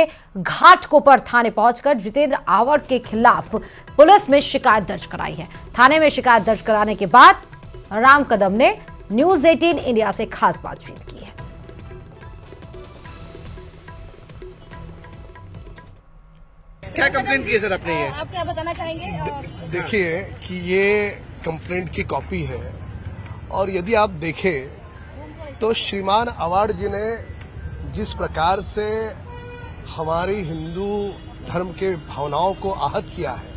के घाटकोपर थाने पहुंचकर जितेंद्र आवाड़ के खिलाफ पुलिस में शिकायत दर्ज कराई है। थाने में शिकायत दर्ज कराने के बाद राम कदम ने न्यूज 18 इंडिया से खास बातचीत की है। क्या कंप्लेंट की है सर आपने? ये आप क्या बताना चाहेंगे? देखिए कि ये कंप्लेंट की कॉपी है और यदि आप देखें तो श्रीमान आवाड़ जी ने जिस प्रकार से हमारी हिंदू धर्म के भावनाओं को आहत किया है,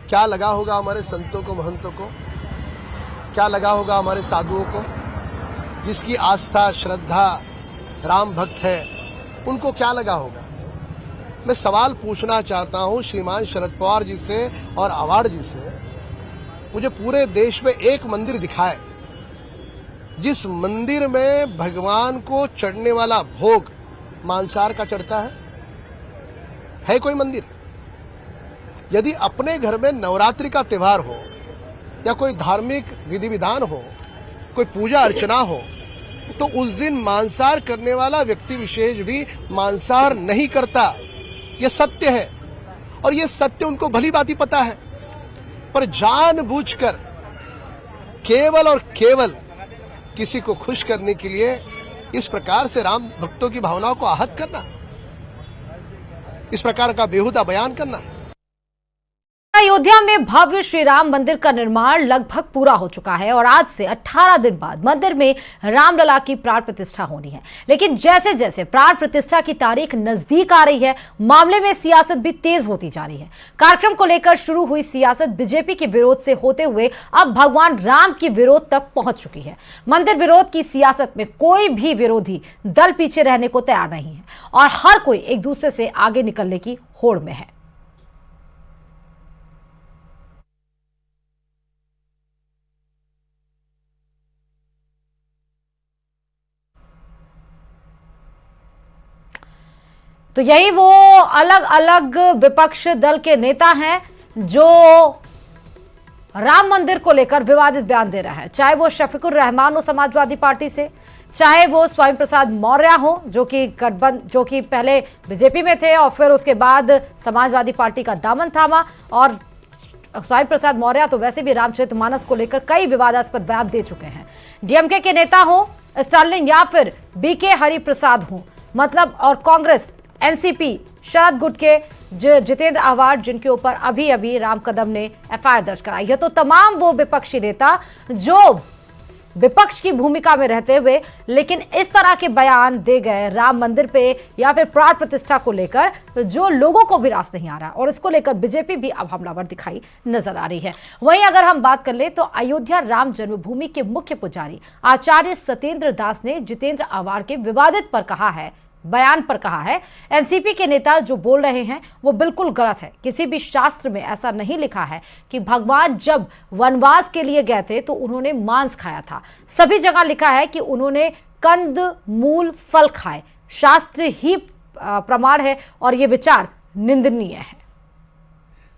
क्या लगा होगा हमारे संतों को, महंतों को, क्या लगा होगा हमारे साधुओं को, जिसकी आस्था श्रद्धा राम भक्त है, उनको क्या लगा होगा। मैं सवाल पूछना चाहता हूं श्रीमान शरद पवार जी से और आवाड़ जी से, मुझे पूरे देश में एक मंदिर दिखाए जिस मंदिर में भगवान को चढ़ने वाला भोग मांसाहार का चढ़ता है कोई मंदिर? यदि अपने घर में नवरात्रि का त्योहार हो या कोई धार्मिक विधि विधान हो, कोई पूजा अर्चना हो, तो उस दिन मांसाहार करने वाला व्यक्ति विशेष भी मांसाहार नहीं करता। यह सत्य है और यह सत्य उनको भली भांति पता है, पर जानबूझकर केवल और केवल किसी को खुश करने के लिए इस प्रकार से राम भक्तों की भावनाओं को आहत करना, इस प्रकार का बेहुदा बयान करना। अयोध्या में भव्य श्री राम मंदिर का निर्माण लगभग पूरा हो चुका है और आज से 18 दिन बाद मंदिर में रामलला की प्राण प्रतिष्ठा होनी है। लेकिन जैसे जैसे प्राण प्रतिष्ठा की तारीख नजदीक आ रही है, मामले में सियासत भी तेज होती जा रही है। कार्यक्रम को लेकर शुरू हुई सियासत बीजेपी के विरोध से होते हुए अब भगवान राम के विरोध तक पहुंच चुकी है। मंदिर विरोध की सियासत में कोई भी विरोधी दल पीछे रहने को तैयार नहीं है और हर कोई एक दूसरे से आगे निकलने की होड़ में है। तो यही वो अलग अलग विपक्ष दल के नेता हैं जो राम मंदिर को लेकर विवादित बयान दे रहा है, चाहे वो शफीकुर रहमान हो समाजवादी पार्टी से, चाहे वो स्वामी प्रसाद मौर्य हो जो कि पहले बीजेपी में थे और फिर उसके बाद समाजवादी पार्टी का दामन थामा। और स्वामी प्रसाद मौर्य तो वैसे भी रामचरितमानस को लेकर कई विवादास्पद बयान दे चुके हैं। डीएमके के नेता हो स्टालिन या फिर बीके हरिप्रसाद हो, मतलब, और कांग्रेस, एनसीपी, शरद गुट के जितेंद्र आवाड़ जिनके ऊपर अभी अभी राम कदम ने एफआईआर दर्ज कराई है, तो तमाम वो विपक्षी नेता जो विपक्ष की भूमिका में रहते हुए लेकिन इस तरह के बयान दे गए राम मंदिर पे या फिर प्राण प्रतिष्ठा को लेकर, जो लोगों को भी रास नहीं आ रहा और इसको लेकर बीजेपी भी अब हमलावर दिखाई नजर आ रही है। वहीं अगर हम बात कर ले तो अयोध्या राम जन्मभूमि के मुख्य पुजारी आचार्य सत्येंद्र दास ने जितेंद्र आवाड़ के विवादित बयान पर कहा है, एनसीपी के नेता जो बोल रहे हैं वो बिल्कुल गलत है। किसी भी शास्त्र में ऐसा नहीं लिखा है कि भगवान जब वनवास के लिए गए थे तो उन्होंने मांस खाया था। सभी जगह लिखा है कि उन्होंने कंद मूल फल खाए। शास्त्र ही प्रमाण है और ये विचार निंदनीय है।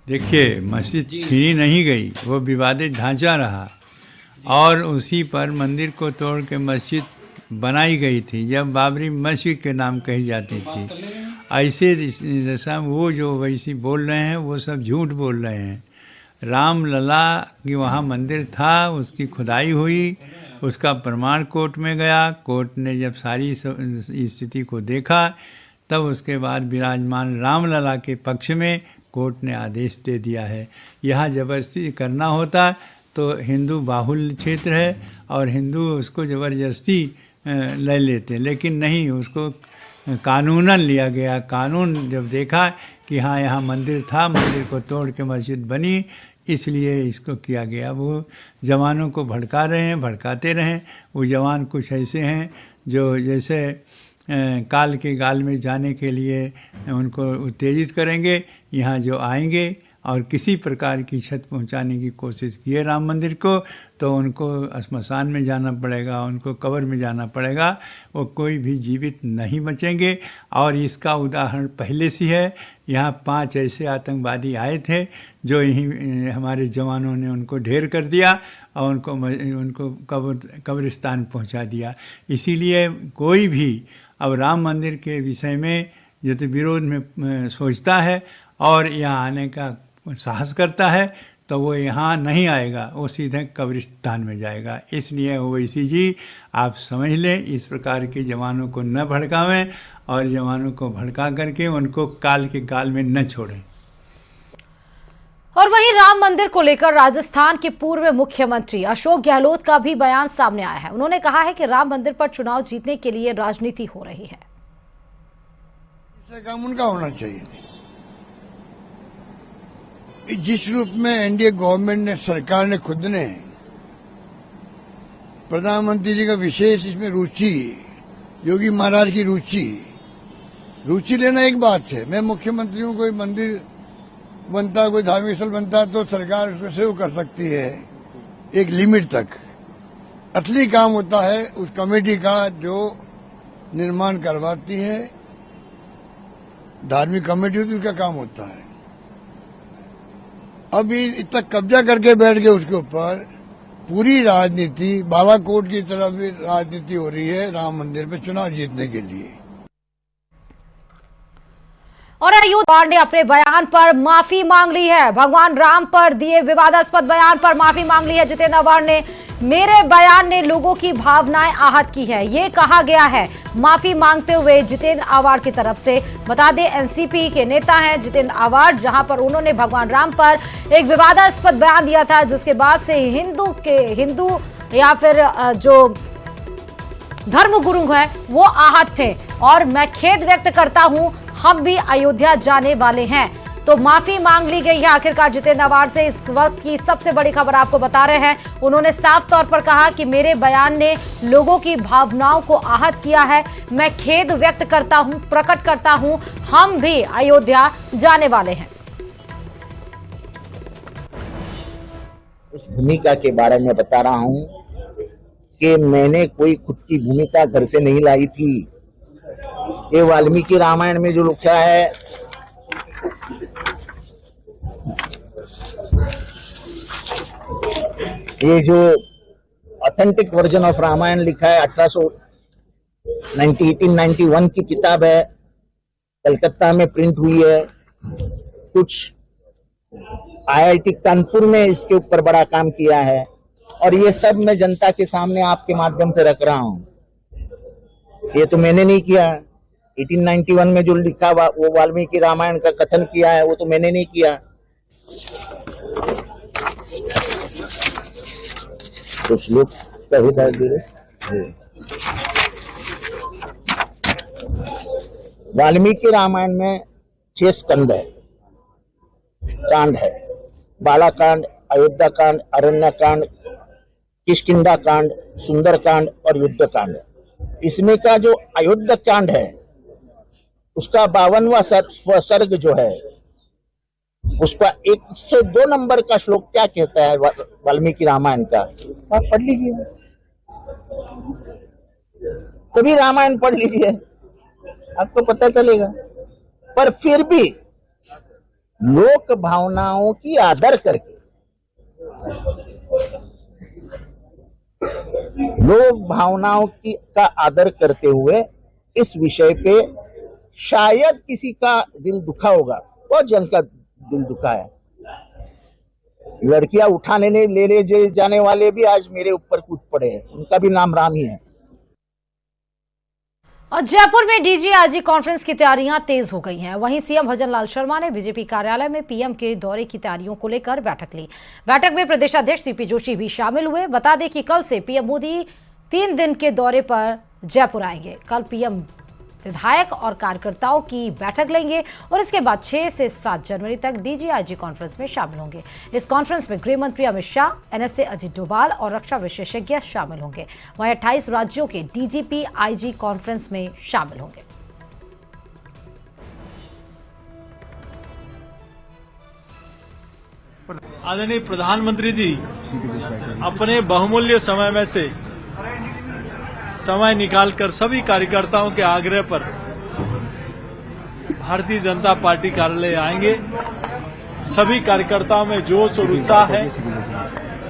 देखिए, मस्जिद छीनी नहीं गई, वो विवादित ढांचा रहा और उसी पर मंदिर को तोड़ के मस्जिद बनाई गई थी, जब बाबरी मस्जिद के नाम कही जाती थी। ऐसे दशा वो जो वैसी बोल रहे हैं वो सब झूठ बोल रहे हैं। रामलला की वहाँ मंदिर था, उसकी खुदाई हुई, उसका प्रमाण कोर्ट में गया। कोर्ट ने जब सारी स्थिति को देखा तब उसके बाद विराजमान रामलला के पक्ष में कोर्ट ने आदेश दे दिया है। यहाँ ज़बरदस्ती करना होता तो हिंदू बाहुल्य क्षेत्र है और हिंदू उसको ज़बरदस्ती ले लेते, लेकिन नहीं, उसको कानूनन लिया गया। कानून जब देखा कि हाँ यहाँ मंदिर था, मंदिर को तोड़ के मस्जिद बनी, इसलिए इसको किया गया। वो जवानों को भड़का रहे हैं, भड़काते रहें। वो जवान कुछ ऐसे हैं जो जैसे काल के गाल में जाने के लिए उनको उत्तेजित करेंगे, यहाँ जो आएंगे और किसी प्रकार की क्षति पहुंचाने की कोशिश की है राम मंदिर को, तो उनको श्मशान में जाना पड़ेगा, उनको कब्र में जाना पड़ेगा। वो कोई भी जीवित नहीं बचेंगे। और इसका उदाहरण पहले से है। यहाँ 5 ऐसे आतंकवादी आए थे जो यहीं हमारे जवानों ने उनको ढेर कर दिया और उनको कब्रिस्तान पहुंचा दिया। इसीलिए कोई भी अब राम मंदिर के विषय में यदि विरोध में सोचता है और यहाँ आने का साहस करता है तो वो यहाँ नहीं आएगा, वो सीधे कब्रिस्तान में जाएगा। इसलिए ओवैसी जी आप समझ लें, इस प्रकार के जवानों को न भड़कावें और जवानों को भड़का करके उनको काल के गाल में न छोड़ें। और वहीं राम मंदिर को लेकर राजस्थान के पूर्व मुख्यमंत्री अशोक गहलोत का भी बयान सामने आया है। उन्होंने कहा है कि राम मंदिर पर चुनाव जीतने के लिए राजनीति हो रही है। काम उनका होना चाहिए। जिस रूप में एनडीए गवर्नमेंट ने, सरकार ने खुद ने, प्रधानमंत्री जी का विशेष इसमें रुचि, योगी महाराज की रुचि लेना एक बात है। मैं मुख्यमंत्री हूं, कोई मंदिर बनता, कोई धार्मिक स्थल बनता तो सरकार उसमें सहयोग कर सकती है एक लिमिट तक। असली काम होता है उस कमेटी का जो निर्माण करवाती है, धार्मिक कमेटी होती है, उसका काम होता है। अभी इतना कब्जा करके बैठ गए उसके ऊपर, पूरी राजनीति बालाकोट की तरह भी राजनीति हो रही है राम मंदिर पे चुनाव जीतने के लिए। और अयोध्या पवार ने अपने बयान पर माफी मांग ली है। भगवान राम पर दिए विवादास्पद बयान पर माफी मांग ली है जितेंद्र आव्हाड ने। मेरे बयान ने लोगों की भावनाएं आहत की है, ये कहा गया है माफी मांगते हुए जितेंद्र आव्हाड की तरफ से। बता दें एनसीपी के नेता हैं जितेंद्र आव्हाड, जहां पर उन्होंने भगवान राम पर एक विवादास्पद बयान दिया था, जिसके बाद से हिंदू या फिर जो धर्मगुरु हैं वो आहत थे। और मैं खेद व्यक्त करता हूं, हम भी अयोध्या जाने वाले हैं। तो माफी मांग ली गई है आखिरकार जितेंद्र आव्हाड से। इस वक्त की सबसे बड़ी खबर आपको बता रहे हैं। उन्होंने साफ तौर पर कहा कि मेरे बयान ने लोगों की भावनाओं को आहत किया है। मैं खेद व्यक्त करता हूं, प्रकट करता हूं, हम भी अयोध्या जाने वाले हैं। उस भूमिका के बारे में बता रहा हूं कि मैंने कोई खुद की भूमिका घर से नहीं लाई थी। ये वाल्मीकि रामायण में जो लिखा है, ये जो ऑथेंटिक वर्जन ऑफ रामायण लिखा है 1891 की किताब है, कलकत्ता में प्रिंट हुई है। कुछ आईआईटी कानपुर में इसके ऊपर बड़ा काम किया है और ये सब मैं जनता के सामने आपके माध्यम से रख रहा हूं। ये तो मैंने नहीं किया। 1891 में जो लिखा वो वाल्मीकि रामायण का कथन किया है, वो तो मैंने नहीं किया। कुछ लोग वाल्मीकि रामायण में 6 स्कंद है, कांड है। बालाकांड, अयोध्या कांड, अरण्य कांड, किष्किंधा कांड, सुंदर कांड और युद्ध कांड। इसमें का जो अयोध्या कांड है उसका 52वां सर्ग जो है, उसका 102 नंबर का श्लोक क्या कहता है वाल्मीकि रामायण का, आप पढ़ लीजिए। सभी रामायण पढ़ लीजिए, आपको पता चलेगा। पर फिर भी लोक भावनाओं की आदर करके, लोक भावनाओं की का आदर करते हुए इस विषय पे शायद किसी का दिल दुखा होगा। बहुत जन का दिल दुखा है। लड़कियां उठाने ले जाने वाले भी आज मेरे ऊपर कूद पड़े हैं, उनका भी नाम राम ही है। और जयपुर में डीजीआईजी कॉन्फ्रेंस की तैयारियां तेज हो गई हैं। वहीं सीएम भजनलाल शर्मा ने बीजेपी कार्यालय में पीएम के दौरे की तैयारियों को लेकर बैठक ली। बैठक में प्रदेशाध्यक्ष सीपी जोशी भी शामिल हुए। बता दें कि कल से पीएम मोदी 3 दिन के दौरे पर जयपुर आएंगे। कल पीएम विधायक और कार्यकर्ताओं की बैठक लेंगे और इसके बाद 6 से 7 जनवरी तक डीजीआईजी कॉन्फ्रेंस में शामिल होंगे। इस कॉन्फ्रेंस में गृह मंत्री अमित शाह, एनएसए अजित डोभाल और रक्षा विशेषज्ञ शामिल होंगे। वहीं 28 राज्यों के डीजीपी आईजी कॉन्फ्रेंस में शामिल होंगे। आदरणीय प्रधानमंत्री जी अपने बहुमूल्य समय में से समय निकालकर सभी कार्यकर्ताओं के आग्रह पर भारतीय जनता पार्टी कार्यालय आएंगे। सभी कार्यकर्ताओं में जोश और उत्साह है।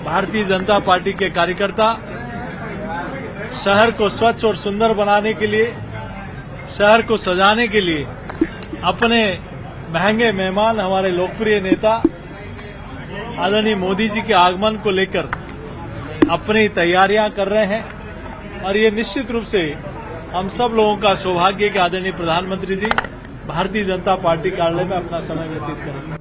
भारतीय जनता पार्टी के कार्यकर्ता शहर को स्वच्छ और सुंदर बनाने के लिए, शहर को सजाने के लिए अपने महंगे मेहमान हमारे लोकप्रिय नेता आदरणीय मोदी जी के आगमन को लेकर अपनी तैयारियां कर रहे हैं और ये निश्चित रूप से हम सब लोगों का सौभाग्य कि आदरणीय प्रधानमंत्री जी भारतीय जनता पार्टी कार्यालय में अपना समय व्यतीत करेंगे।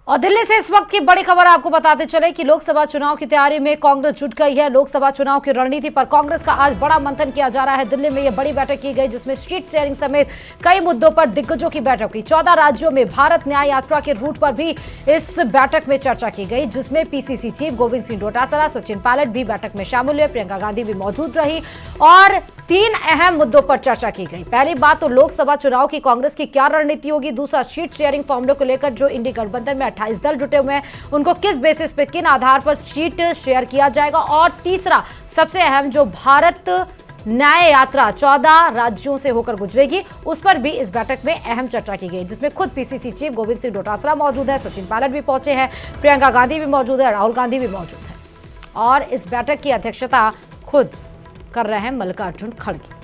और दिल्ली से इस वक्त की बड़ी खबर आपको बताते चले कि लोकसभा चुनाव की तैयारी में कांग्रेस जुट गई है। लोकसभा चुनाव की रणनीति पर कांग्रेस का आज बड़ा मंथन किया जा रहा है। दिल्ली में यह बड़ी बैठक की गई जिसमें सीट शेयरिंग समेत कई मुद्दों पर दिग्गजों की बैठक हुई। 14 राज्यों में भारत न्याय यात्रा के रूट पर भी इस बैठक में चर्चा की गई, जिसमें पीसीसी चीफ गोविंद सिंह डोटासरा, सचिन पायलट भी बैठक में शामिल हुए। प्रियंका गांधी भी मौजूद रही और 3 अहम मुद्दों पर चर्चा की गई। पहली बात तो लोकसभा चुनाव की कांग्रेस की क्या रणनीति होगी। दूसरा, सीट शेयरिंग फॉर्मूले को लेकर जो इंडी गठबंधन में 28 दल जुटे हुए हैं उनको किस बेसिस पे, किन आधार पर सीट शेयर किया जाएगा। और तीसरा सबसे अहम, जो भारत न्याय यात्रा 14 राज्यों से होकर गुजरेगी, उस पर भी इस बैठक में अहम चर्चा की गई, जिसमें खुद पीसीसी चीफ गोविंद सिंह डोटासरा मौजूद है, सचिन पायलट भी पहुंचे हैं, प्रियंका गांधी भी मौजूद है, राहुल गांधी भी मौजूद है और इस बैठक की अध्यक्षता खुद कर रहे हैं मल्लिकार्जुन खड़गे।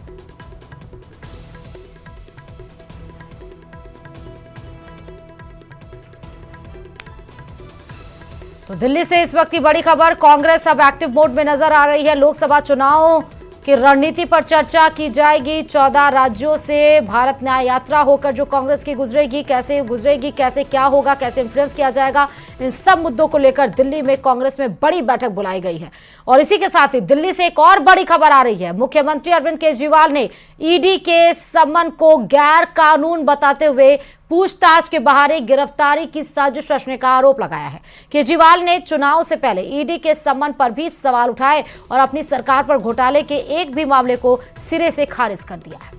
तो दिल्ली से इस वक्त की बड़ी खबर, कांग्रेस अब एक्टिव मोड में नजर आ रही है। लोकसभा चुनाव की रणनीति पर चर्चा की जाएगी। 14 राज्यों से भारत न्याय यात्रा होकर जो कांग्रेस की गुजरेगी, कैसे क्या होगा, कैसे इन्फ्लुएंस किया जाएगा, इन सब मुद्दों को लेकर दिल्ली में कांग्रेस में बड़ी बैठक बुलाई गई है। और इसी के साथ ही दिल्ली से एक और बड़ी खबर आ रही है। मुख्यमंत्री अरविंद केजरीवाल ने ईडी के समन को गैर कानून बताते हुए पूछताछ के बहाने गिरफ्तारी की साजिश रचने का आरोप लगाया है। केजरीवाल ने चुनाव से पहले ईडी के समन पर भी सवाल उठाए और अपनी सरकार पर घोटाले के एक भी मामले को सिरे से खारिज कर दिया है।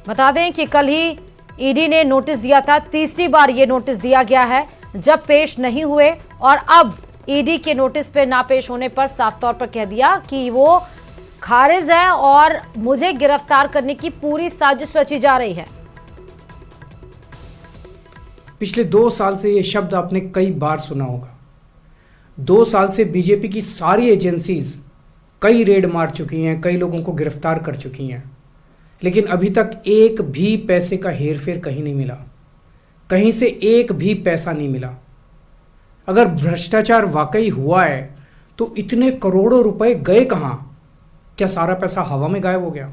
बता दें कि कल ही ईडी ने नोटिस दिया था, तीसरी बार ये नोटिस दिया गया है जब पेश नहीं हुए, और अब ईडी के नोटिस पे ना पेश होने पर साफ तौर पर कह दिया कि वो खारिज है और मुझे गिरफ्तार करने की पूरी साजिश रची जा रही है। पिछले 2 साल से ये शब्द आपने कई बार सुना होगा। 2 साल से बीजेपी की सारी एजेंसीज कई रेड मार चुकी हैं, कई लोगों को गिरफ्तार कर चुकी हैं, लेकिन अभी तक एक भी पैसे का हेरफेर कहीं नहीं मिला, कहीं से एक भी पैसा नहीं मिला। अगर भ्रष्टाचार वाकई हुआ है तो इतने करोड़ों रुपए गए कहाँ? क्या सारा पैसा हवा में गायब हो गया?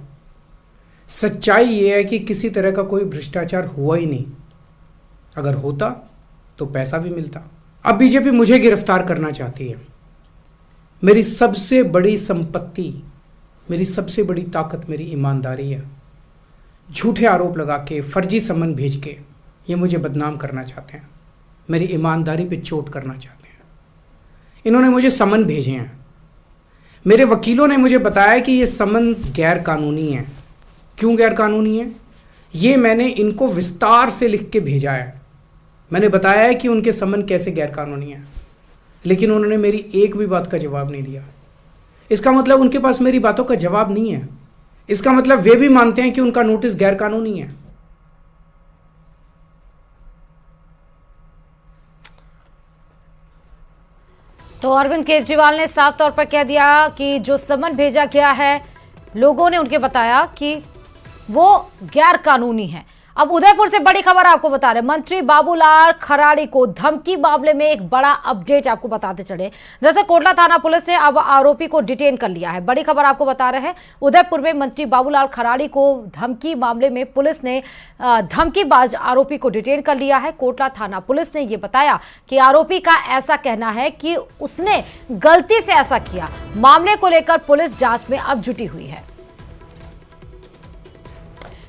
सच्चाई ये है कि किसी तरह का कोई भ्रष्टाचार हुआ ही नहीं। अगर होता तो पैसा भी मिलता। अब बीजेपी मुझे गिरफ्तार करना चाहती है। मेरी सबसे बड़ी संपत्ति, मेरी सबसे बड़ी ताकत मेरी ईमानदारी है। झूठे आरोप लगा के, फर्जी सम्मन भेज के ये मुझे बदनाम करना चाहते हैं, मेरी ईमानदारी पे चोट करना चाहते हैं। इन्होंने मुझे सम्मन भेजे हैं। मेरे वकीलों ने मुझे बताया कि ये सम्मन गैर कानूनी है। क्यों गैर कानूनी है? ये मैंने इनको विस्तार से लिख के भेजा है। मैंने बताया है कि उनके सम्मन कैसे गैर कानूनी है, लेकिन उन्होंने मेरी एक भी बात का जवाब नहीं दिया। इसका मतलब उनके पास मेरी बातों का जवाब नहीं है। इसका मतलब वे भी मानते हैं कि उनका नोटिस गैर कानूनी है। तो अरविंद केजरीवाल ने साफ तौर पर कह दिया कि जो समन भेजा गया है, लोगों ने उनके बताया कि वो गैर कानूनी है। अब उदयपुर से बड़ी खबर आपको बता रहे, मंत्री बाबूलाल खराड़ी को धमकी मामले में एक बड़ा अपडेट आपको बताते चले। दरअसल कोटला थाना पुलिस ने अब आरोपी को डिटेन कर लिया है। बड़ी खबर आपको बता रहे हैं, उदयपुर में मंत्री बाबूलाल खराड़ी को धमकी मामले में पुलिस ने धमकीबाज आरोपी को डिटेन कर लिया है। कोटला थाना पुलिस ने यह बताया कि आरोपी का ऐसा कहना है कि उसने गलती से ऐसा किया। मामले को लेकर पुलिस जांच में अब जुटी हुई है।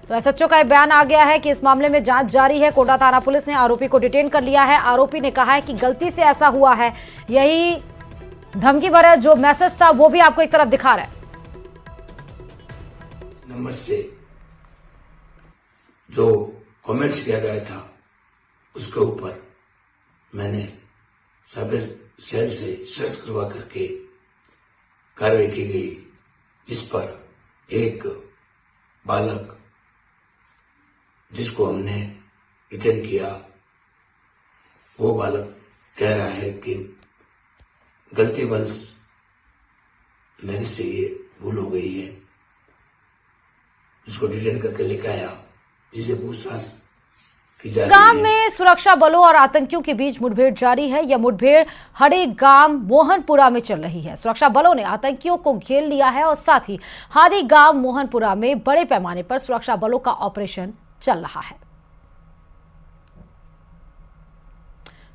तो एसएचओ का बयान आ गया है कि इस मामले में जांच जारी है। कोटा थाना पुलिस ने आरोपी को डिटेन कर लिया है। आरोपी ने कहा है कि गलती से ऐसा हुआ है। यही धमकी भरा जो मैसेज था वो भी आपको एक तरफ दिखा रहा है। नंबर से जो कमेंट्स किया गया था उसके ऊपर मैंने साइबर सेल से सर्च करवा करके कार्रवाई की गई, जिस पर एक बालक जिसको हमने रिटर्न किया, वो बालक कह रहा है कि गलतीवश मेरे से ये भूल हो गई है जिसको डिटेन करके लेके आया, जिसे पूछताछ की जा रही गांव है। में सुरक्षा बलों और आतंकियों के बीच मुठभेड़ जारी है। यह मुठभेड़ हड़ी गांव मोहनपुरा में चल रही है। सुरक्षा बलों ने आतंकियों को घेर लिया है और साथ ही हादी गांव मोहनपुरा में बड़े पैमाने पर सुरक्षा बलों का ऑपरेशन चल रहा है।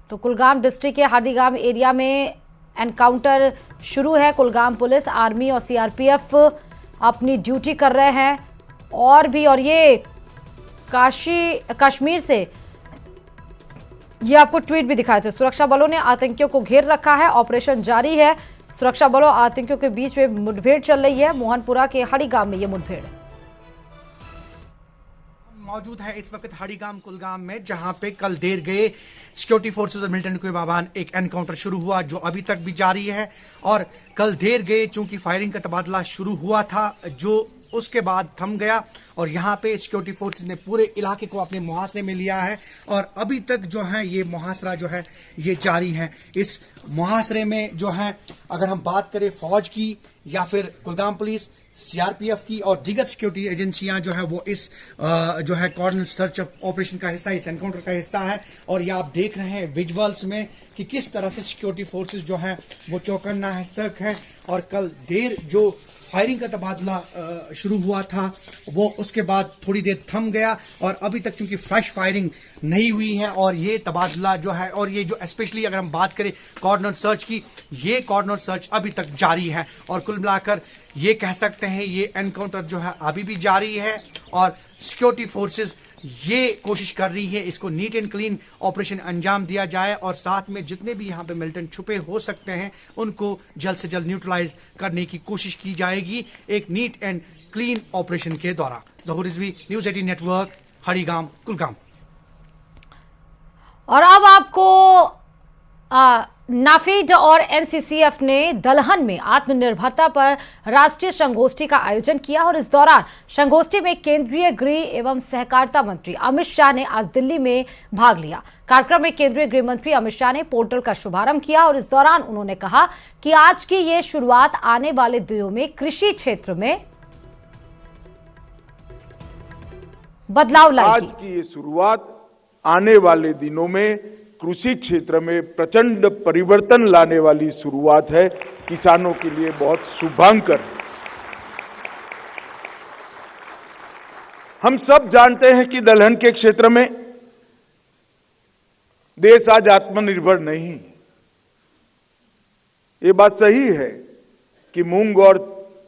तो कुलगाम डिस्ट्रिक्ट के हादीगाम एरिया में एनकाउंटर शुरू है। कुलगाम पुलिस, आर्मी और सीआरपीएफ अपनी ड्यूटी कर रहे हैं। और ये कश्मीर से ये आपको ट्वीट भी दिखाए थे। सुरक्षा बलों ने आतंकियों को घेर रखा है, ऑपरेशन जारी है। सुरक्षा बलों और आतंकियों के बीच में मुठभेड़ चल रही है। मोहनपुरा के हादीगाम में ये मुठभेड़ है। मौजूद है इस वक्त हादीगाम कुलगाम में, जहां पे कल देर गए सिक्योरिटी फोर्सेस और मिलिटेंट के दरमियान एक एनकाउंटर शुरू हुआ जो अभी तक भी जारी है। और कल देर गए चूंकि फायरिंग का तबादला शुरू हुआ था जो उसके बाद थम गया और यहाँ पे सिक्योरिटी फोर्सेस ने पूरे इलाके को अपने मुहासरे में लिया है और अभी तक जो है ये मुहासरा जो है ये जारी है। इस मुहासरे में जो है अगर हम बात करें फौज की या फिर कुलगाम पुलिस, सीआरपीएफ की और दीगर सिक्योरिटी एजेंसियां जो है वो इस जो है कॉर्डनर सर्च ऑपरेशन का हिस्सा, इस एनकाउंटर का हिस्सा है। और ये आप देख रहे हैं विजुअल्स में कि किस तरह से सिक्योरिटी फोर्सेस जो है वो चौकन्ना है, सतर्क है। और कल देर जो फायरिंग का तबादला शुरू हुआ था वो उसके बाद थोड़ी देर थम गया और अभी तक चूंकि फ्रेश फायरिंग नहीं हुई है और ये तबादला जो है और ये जो स्पेशली अगर हम बात करें कॉर्डनर सर्च की, ये कॉर्डनर सर्च अभी तक जारी है। और कुल मिलाकर ये कह सकते हैं ये एनकाउंटर जो है अभी भी जारी है और सिक्योरिटी फोर्सेस ये कोशिश कर रही है इसको नीट एंड क्लीन ऑपरेशन अंजाम दिया जाए और साथ में जितने भी यहाँ पे मिलिटेंट छुपे हो सकते हैं उनको जल्द से जल्द न्यूट्रलाइज करने की कोशिश की जाएगी एक नीट एंड क्लीन ऑपरेशन के द्वारा। ज़हूर रिजवी, न्यूज़ 18 नेटवर्क, हादीगाम कुलगाम। और अब आपको नाफीड और एनसीसीएफ ने दलहन में आत्मनिर्भरता पर राष्ट्रीय संगोष्ठी का आयोजन किया और इस दौरान संगोष्ठी में केंद्रीय गृह एवं सहकारिता मंत्री अमित शाह ने आज दिल्ली में भाग लिया। कार्यक्रम में केंद्रीय गृह मंत्री अमित शाह ने पोर्टल का शुभारंभ किया और इस दौरान उन्होंने कहा कि आज की ये शुरुआत आने वाले दिनों में कृषि क्षेत्र में बदलाव लाएगी। आज की ये शुरुआत आने वाले दिनों में कृषि क्षेत्र में प्रचंड परिवर्तन लाने वाली शुरुआत है। किसानों के लिए बहुत शुभांकर। हम सब जानते हैं कि दलहन के क्षेत्र में देश आज आत्मनिर्भर नहीं। ये बात सही है कि मूंग और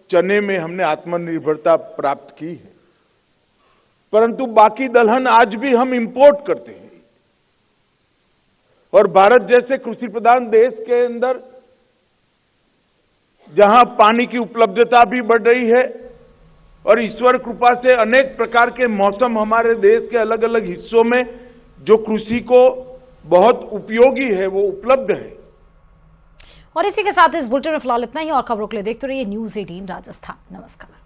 चने में हमने आत्मनिर्भरता प्राप्त की है, परंतु बाकी दलहन आज भी हम इंपोर्ट करते हैं। और भारत जैसे कृषि प्रधान देश के अंदर जहां पानी की उपलब्धता भी बढ़ रही है और ईश्वर कृपा से अनेक प्रकार के मौसम हमारे देश के अलग अलग हिस्सों में जो कृषि को बहुत उपयोगी है वो उपलब्ध है। और इसी के साथ इस बुलेटिन में फिलहाल इतना ही और खबरों के लिए देखते रहिए न्यूज़ 18 राजस्थान। नमस्कार।